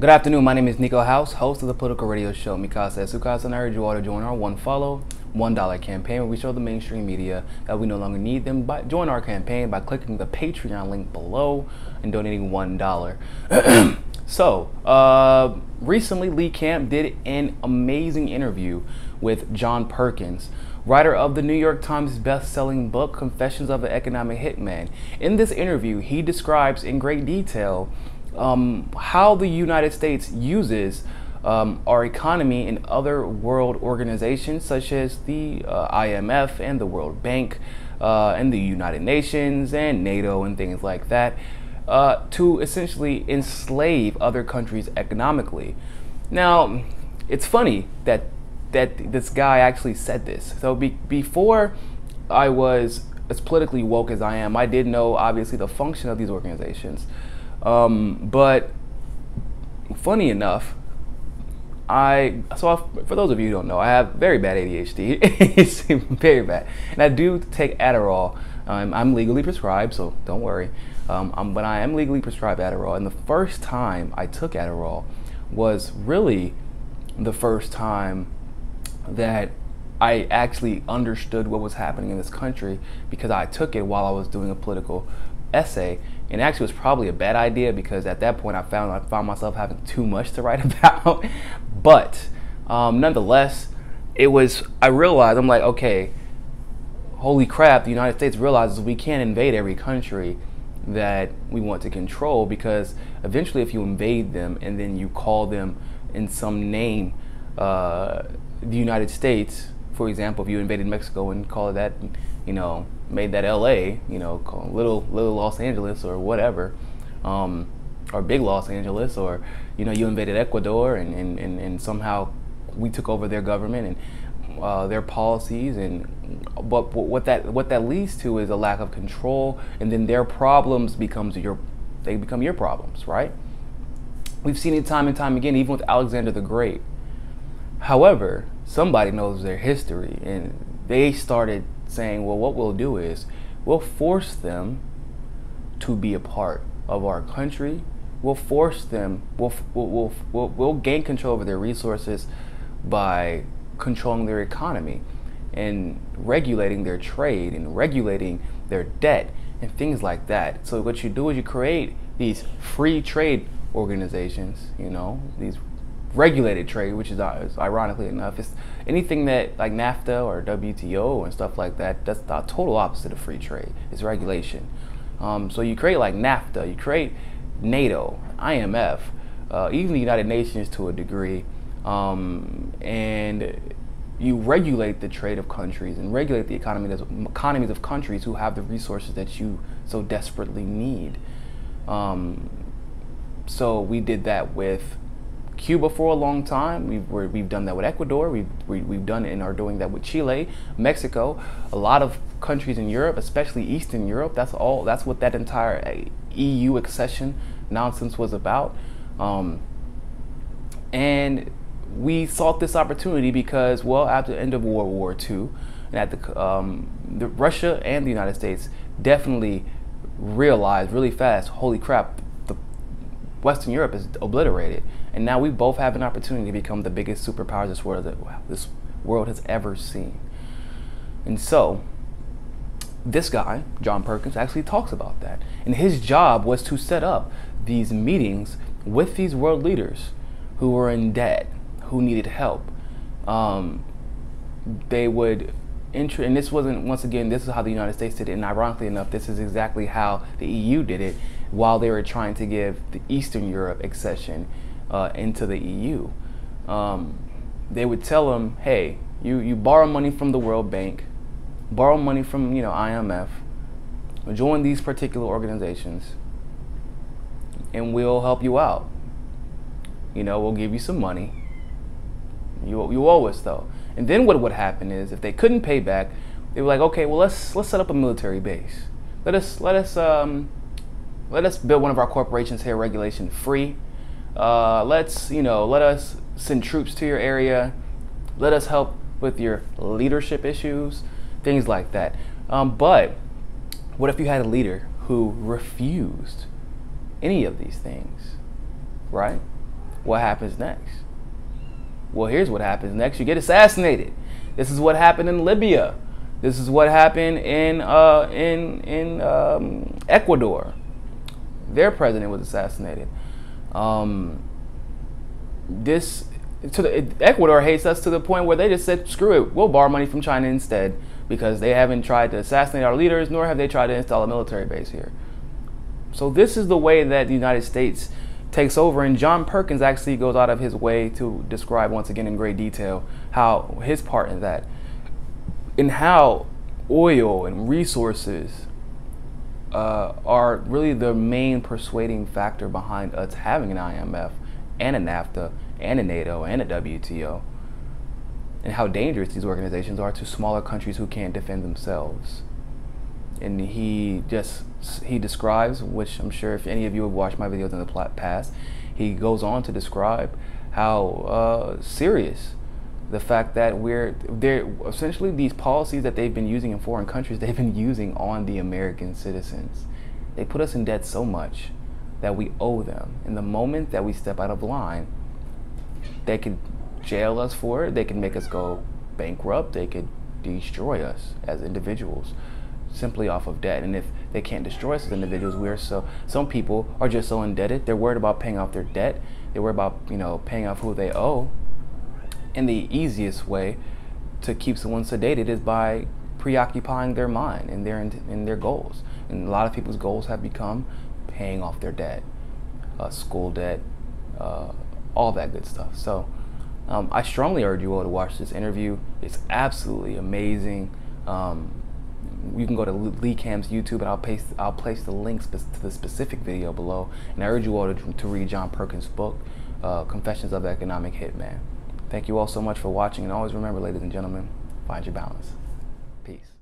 Good afternoon, my name is Niko House, host of the political radio show Mikasa Sukasa, and I urge you all to join our One Follow, $1 campaign where we show the mainstream media that we no longer need them. Join our campaign by clicking the Patreon link below and donating $1. Recently Lee Camp did an amazing interview with John Perkins, writer of the New York Times best-selling book, Confessions of an Economic Hitman. In this interview, he describes in great detail how the United States uses our economy in other world organizations such as the IMF and the World Bank and the United Nations and NATO and things like that to essentially enslave other countries economically. Now, it's funny that this guy actually said this. So before I was as politically woke as I am, I did know obviously the function of these organizations. But funny enough, for those of you who don't know, I have very bad ADHD. It's very bad, and I do take Adderall. I'm legally prescribed, so don't worry. But I am legally prescribed Adderall, and the first time I took Adderall was really the first time that I actually understood what was happening in this country, because I took it while I was doing a political essay, and actually it was probably a bad idea because at that point I found myself having too much to write about. But nonetheless, I realized, I'm like, okay, holy crap, the United States realizes we can't invade every country that we want to control, because eventually if you invade them and then you call them in some name, the United States, for example, if you invaded Mexico and call it that, made that LA, call little Los Angeles or whatever, or big Los Angeles, or you invaded Ecuador and somehow we took over their government and their policies, but what that leads to is a lack of control, and then their problems become your problems, right? We've seen it time and time again, even with Alexander the Great. However, somebody knows their history, and they started saying, well, what we'll do is we'll force them to be a part of our country. We'll force them, we'll gain control over their resources by controlling their economy and regulating their trade and regulating their debt and things like that. So what you do is you create these free trade organizations, these regulated trade, which is ironically enough, it's anything that like NAFTA or WTO and stuff like that. That's the total opposite of free trade. It's regulation. So you create like NAFTA, you create NATO, IMF, even the United Nations to a degree, and you regulate the trade of countries and regulate the economies of countries who have the resources that you so desperately need. So we did that with Cuba for a long time. We've done that with Ecuador. We've done it and are doing that with Chile, Mexico, a lot of countries in Europe, especially Eastern Europe. That's what that entire EU accession nonsense was about. And we sought this opportunity because, well, after the end of World War II, and at the Russia and the United States definitely realized really fast, holy crap, Western Europe is obliterated, and now we both have an opportunity to become the biggest superpowers this world has ever seen. And so this guy, John Perkins, actually talks about that, and his job was to set up these meetings with these world leaders who were in debt, who needed help. They would and this wasn't, once again, this is how the United States did it, and ironically enough, this is exactly how the EU did it while they were trying to give the Eastern Europe accession into the EU. They would tell them, hey, you borrow money from the World Bank, borrow money from IMF, join these particular organizations, and we'll help you out. We'll give you some money. You owe us though. And then what would happen is, if they couldn't pay back, they were like, okay, well let's set up a military base. Let us build one of our corporations here, regulation free. Let us send troops to your area. Let us help with your leadership issues, things like that. But what if you had a leader who refused any of these things, right? What happens next? Well, here's what happens next. You get assassinated. This is what happened in Libya. This is what happened in Ecuador. Their president was assassinated. Ecuador hates us to the point where they just said, screw it, we'll borrow money from China instead, because they haven't tried to assassinate our leaders, nor have they tried to install a military base here. So this is the way that the United States takes over, and John Perkins actually goes out of his way to describe once again in great detail how his part in that, and how oil and resources are really the main persuading factor behind us having an IMF and a NAFTA and a NATO and a WTO, and how dangerous these organizations are to smaller countries who can't defend themselves. And he describes, which I'm sure if any of you have watched my videos in the past, he goes on to describe how serious the fact that they're essentially these policies that they've been using in foreign countries, they've been using on the American citizens. They put us in debt so much that we owe them. And the moment that we step out of line, they could jail us for it, they can make us go bankrupt, they could destroy us as individuals simply off of debt. And if they can't destroy us as individuals, some people are just so indebted, they're worried about paying off their debt, they're worried about, paying off who they owe. And the easiest way to keep someone sedated is by preoccupying their mind and their goals. And a lot of people's goals have become paying off their debt, school debt, all that good stuff. So I strongly urge you all to watch this interview. It's absolutely amazing. You can go to Lee Cam's YouTube, and I'll place the links to the specific video below. And I urge you all to read John Perkins' book, Confessions of an Economic Hitman. Thank you all so much for watching, and always remember, ladies and gentlemen, find your balance. Peace.